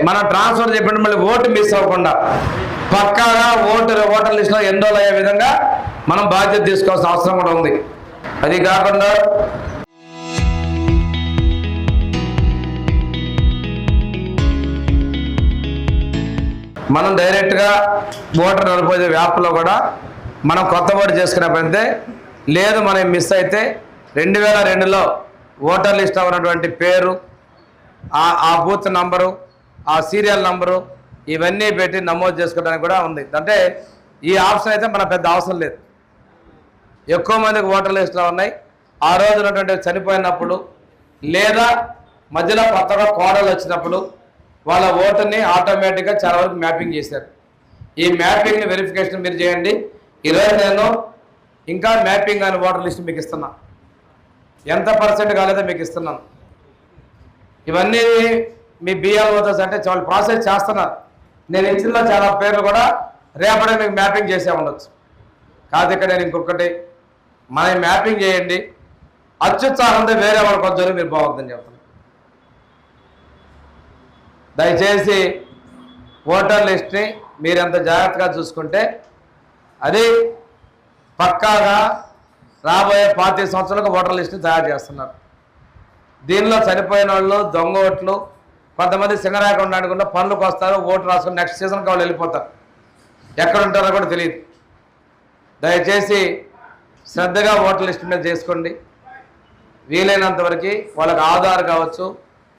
మనం ట్రాన్స్ఫర్ చెప్పినట్టు మళ్ళీ ఓటు మిస్ అవ్వకుండా పక్కాగా ఓటర్ లిస్టులో ఎన్రోల్ అయ్యే విధంగా మనం బాధ్యత తీసుకోవాల్సిన అవసరం కూడా ఉంది. అది కాకుండా మనం డైరెక్ట్గా ఓటర్ నడిపోయే యాప్లో కూడా మనం కొత్త ఓటు చేసుకున్నప్పుడైతే లేదు మనం మిస్ అయితే 2002లో ఓటర్ లిస్ట్ ఉన్నటువంటి పేరు, ఆ బూత్ నంబరు, ఆ సీరియల్ నంబరు ఇవన్నీ పెట్టి నమోదు చేసుకోవడానికి కూడా ఉంది. అంటే ఈ ఆప్షన్ అయితే మన పెద్ద అవసరం లేదు. ఎక్కువ మందికి ఓటర్ లిస్టులో ఉన్నాయి. ఆ రోజు ఉన్నటువంటి చనిపోయినప్పుడు లేదా మధ్యలో కొత్తగా కోడలు వచ్చినప్పుడు వాళ్ళ ఓటుని ఆటోమేటిక్గా చాలా వరకు మ్యాపింగ్ చేశారు. ఈ మ్యాపింగ్ని వెరిఫికేషన్ మీరు చేయండి. ఈరోజు నేను ఇంకా మ్యాపింగ్ అని ఓటర్ లిస్ట్ మీకు ఇస్తున్నా, ఎంత పర్సెంట్ కాలేదో మీకు ఇస్తున్నాను. ఇవన్నీ మీ బిఎల్ఓతో అంటే వాళ్ళు ప్రాసెస్ చేస్తున్నారు. నేను ఇచ్చిన చాలా పేర్లు కూడా రేపడే మీకు మ్యాపింగ్ చేసే ఉండొచ్చు. కాదు ఇక్కడ నేను ఇంకొకటి మనం మ్యాపింగ్ చేయండి, అత్యుత్సాహంతో వేరే వాళ్ళ కొంచెం మీరు బాగుందని చెప్తున్నాను. దయచేసి ఓటర్ లిస్ట్ని మీరు ఎంత జాగ్రత్తగా చూసుకుంటే అది పక్కాగా రాబోయే 40 సంవత్సరాలకు ఓటర్ లిస్ట్ని తయారు చేస్తున్నారు. దీనిలో చనిపోయిన వాళ్ళు దొంగ ఓట్లు, కొంతమంది సింగరాక ఉండకుండా పనులకు వస్తారు, ఓటు రాసుకుని నెక్స్ట్ సీజన్కి వాళ్ళు వెళ్ళిపోతారు, ఎక్కడ ఉంటారో కూడా తెలియదు. దయచేసి శ్రద్ధగా ఓటర్ లిస్ట్ మీద చేసుకోండి. వీలైనంత వరకు వాళ్ళకి ఆధార్ కావచ్చు,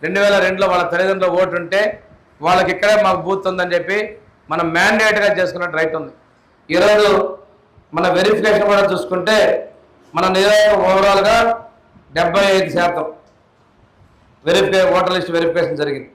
2002లో వాళ్ళ తల్లిదండ్రుల ఓటు ఉంటే వాళ్ళకి ఇక్కడే మాకు బూత్ ఉందని చెప్పి మనం మ్యాండేట్గా చేసుకున్నట్టు రైట్ ఉంది. ఈరోజు మన వెరిఫికేషన్ కూడా చూసుకుంటే మన నియోజకవర్గం ఓవరాల్గా 75% ఓటర్ లిస్ట్ వెరిఫికేషన్ జరిగింది.